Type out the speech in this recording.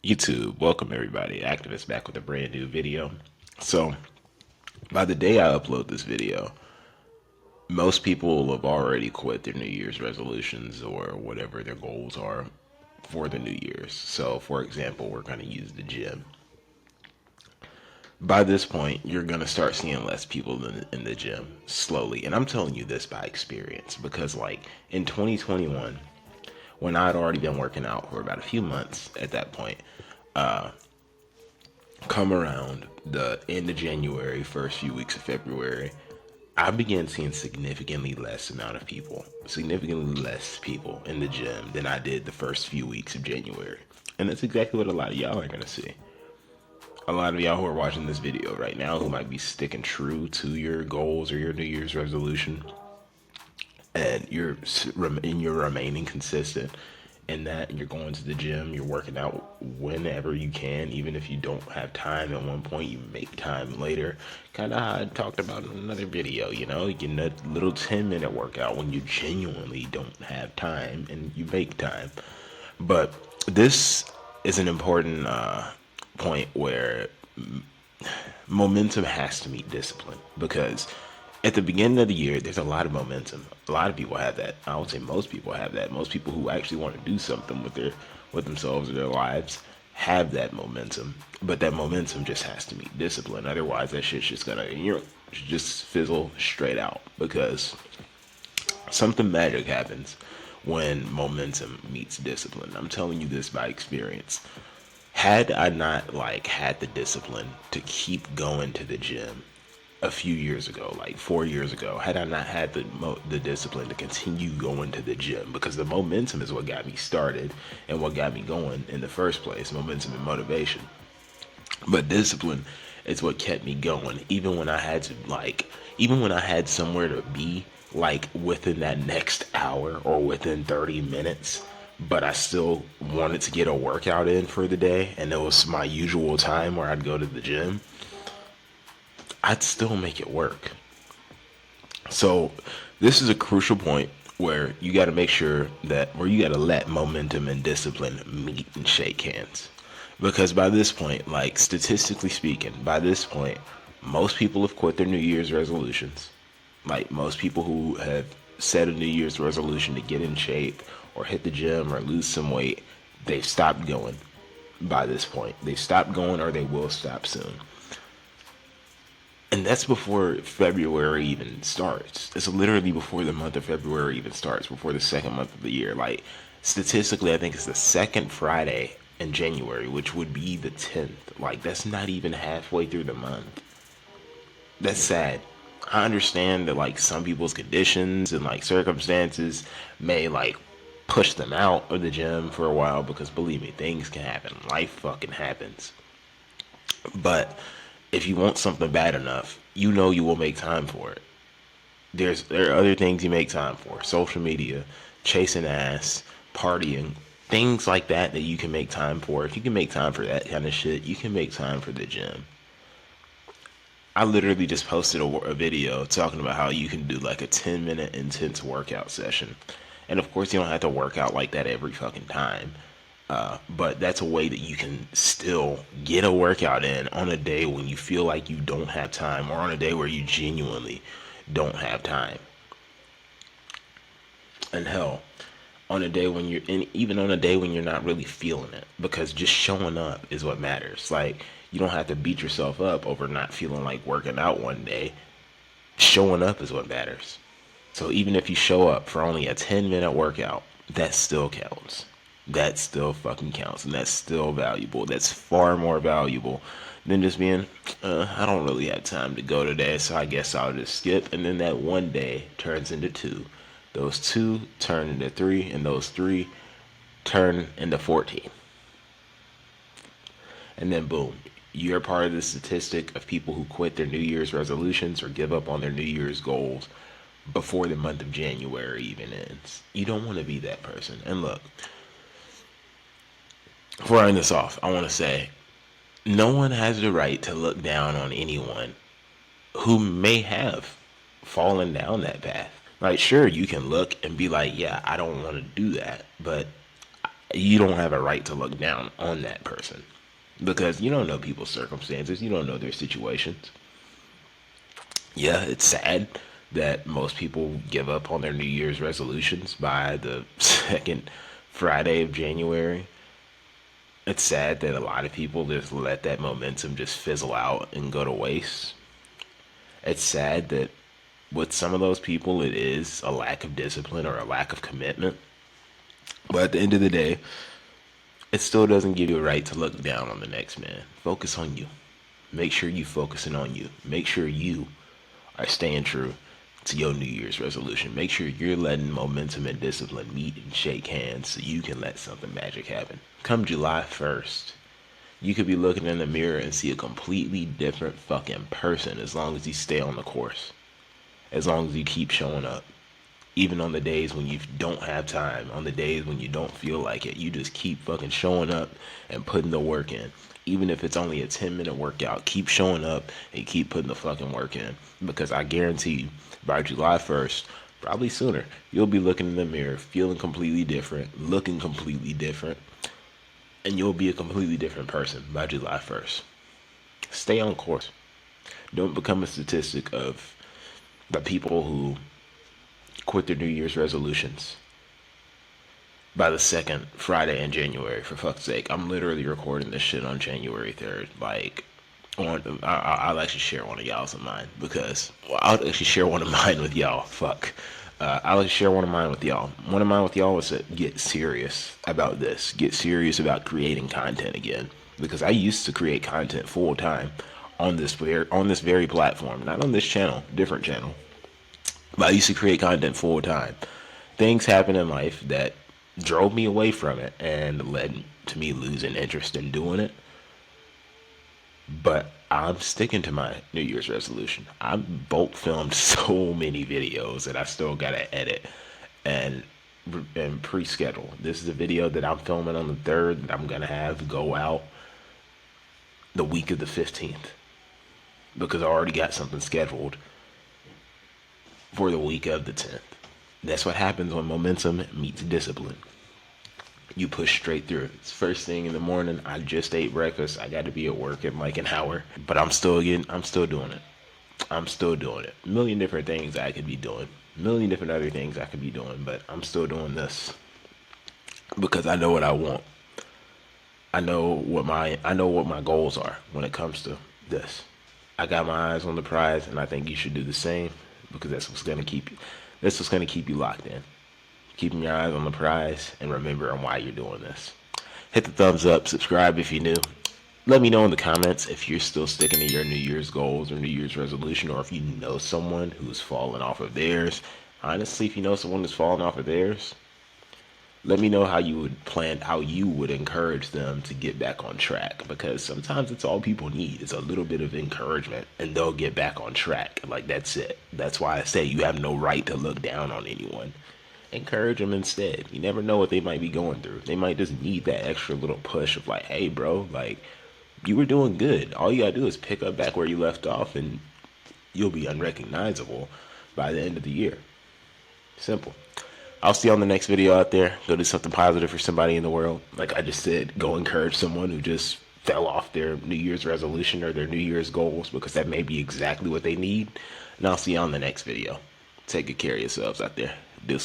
YouTube, welcome everybody. Activiz back with a brand new video. So, by the day I upload this video, most people will have already quit their New Year's resolutions or whatever their goals are for the New Year's. So, for example, we're going to use the gym. By this point, you're going to start seeing less people in the gym slowly. And I'm telling you this by experience because, like, in 2021, when I'd already been working out for about a few months at that point, come around the end of January, first few weeks of February, I began seeing significantly less people in the gym than I did the first few weeks of January. And that's exactly what a lot of y'all are going to see. A lot of y'all who are watching this video right now who might be sticking true to your goals or your New Year's resolution, and you're remaining consistent in that, and you're going to the gym, you're working out whenever you can, even if you don't have time at one point, you make time later. Kind of how I talked about in another video, you get a little 10-minute workout when you genuinely don't have time and you make time. But this is an important point where momentum has to meet discipline, because at the beginning of the year, there's a lot of momentum. A lot of people have that. I would say most people have that. Most people who actually want to do something with themselves or their lives have that momentum. But that momentum just has to meet discipline. Otherwise, that shit's just gonna just fizzle straight out, because something magic happens when momentum meets discipline. I'm telling you this by experience. Had I not had the discipline to keep going to the gym a few years ago, like 4 years ago, had I not had the discipline to continue going to the gym, because the momentum is what got me started and what got me going in the first place, momentum and motivation. But discipline is what kept me going, even when I had to even when I had somewhere to be, like within that next hour or within 30 minutes, but I still wanted to get a workout in for the day, and it was my usual time where I'd go to the gym, I'd still make it work. So this is a crucial point where you got to make sure where you got to let momentum and discipline meet and shake hands. Because by this point, like statistically speaking, by this point, most people have quit their New Year's resolutions. Like most people who have set a New Year's resolution to get in shape or hit the gym or lose some weight, they've stopped going by this point. They've stopped going, or they will stop soon. And that's before February even starts. It's literally before the month of February even starts, before the second month of the year. Like, statistically, I think it's the second Friday in January, which would be the 10th. Like, that's not even halfway through the month. That's sad. I understand that, like, some people's conditions and, like, circumstances may, like, push them out of the gym for a while, because believe me, things can happen. Life fucking happens. But if you want something bad enough, you will make time for it. There are other things you make time for: social media, chasing ass, partying, things like that you can make time for. If you can make time for that kind of shit, you can make time for the gym. I literally just posted a video talking about how you can do like a 10-minute intense workout session. And of course, you don't have to work out like that every fucking time. But that's a way that you can still get a workout in on a day when you feel like you don't have time, or on a day where you genuinely don't have time. And hell, on a day when even on a day when you're not really feeling it, because just showing up is what matters. Like, you don't have to beat yourself up over not feeling like working out one day. Showing up is what matters. So even if you show up for only a 10-minute workout, that still counts. That still fucking counts, and that's still valuable. That's far more valuable than just being, I don't really have time to go today, so I guess I'll just skip. And then that one day turns into two. Those two turn into three, and those three turn into 14. And then boom, you're part of the statistic of people who quit their New Year's resolutions or give up on their New Year's goals before the month of January even ends. You don't want to be that person. And look, before I end this off, I want to say no one has the right to look down on anyone who may have fallen down that path. Like, sure, you can look and be like, yeah, I don't want to do that. But you don't have a right to look down on that person because you don't know people's circumstances, you don't know their situations. Yeah, it's sad that most people give up on their New Year's resolutions by the second Friday of January. It's sad that a lot of people just let that momentum just fizzle out and go to waste. It's sad that with some of those people, it is a lack of discipline or a lack of commitment. But at the end of the day, it still doesn't give you a right to look down on the next man. Focus on you. Make sure you focusing on you. Make sure you are staying true to your New Year's resolution. Make sure you're letting momentum and discipline meet and shake hands so you can let something magic happen. Come July 1st, you could be looking in the mirror and see a completely different fucking person as long as you stay on the course. As long as you keep showing up. Even on the days when you don't have time, on the days when you don't feel like it, you just keep fucking showing up and putting the work in. Even if it's only a 10-minute workout, keep showing up and keep putting the fucking work in. Because I guarantee you, by July 1st, probably sooner, you'll be looking in the mirror, feeling completely different, looking completely different, and you'll be a completely different person by July 1st. Stay on course. Don't become a statistic of the people who quit their New Year's resolutions by the second Friday in January. For fuck's sake, I'm literally recording this shit on January 3rd. Like, I'll actually share one of y'all's of mine because I'll actually share one of mine with y'all. Fuck. I'll actually share one of mine with y'all. One of mine with y'all was to get serious about this. Get serious about creating content again. Because I used to create content full time on this very platform, not on this channel, different channel. But I used to create content full time. Things happened in life that drove me away from it and led to me losing interest in doing it. But I'm sticking to my New Year's resolution. I bulk filmed so many videos that I still gotta edit and pre-schedule. This is a video that I'm filming on the 3rd that I'm gonna have go out the week of the 15th because I already got something scheduled for the week of the 10th. That's what happens when momentum meets discipline. You push straight through it. It's first thing in the morning. I just ate breakfast. I got to be at work in like an hour, but I'm still doing it. I'm still doing it. A million different things I could be doing. A million different other things I could be doing, but I'm still doing this because I know what I want. I know what my goals are when it comes to this. I got my eyes on the prize, and I think you should do the same because that's what's gonna keep you locked in. Keeping your eyes on the prize and remembering why you're doing this. Hit the thumbs up, subscribe if you're new. Let me know in the comments if you're still sticking to your New Year's goals or New Year's resolution, or if you know someone who's fallen off of theirs. Honestly, if you know someone who's fallen off of theirs, let me know how you would encourage them to get back on track, because sometimes it's all people need is a little bit of encouragement and they'll get back on track. Like, that's it. That's why I say you have no right to look down on anyone. Encourage them instead. You never know what they might be going through. They might just need that extra little push of like, hey bro, like, you were doing good. All you gotta do is pick up back where you left off and you'll be unrecognizable by the end of the year. Simple. I'll see you on the next video out there. Go do something positive for somebody in the world. Like I just said, go encourage someone who just fell off their New Year's resolution or their New Year's goals, because that may be exactly what they need. And I'll see you on the next video. Take good care of yourselves out there. Deuces.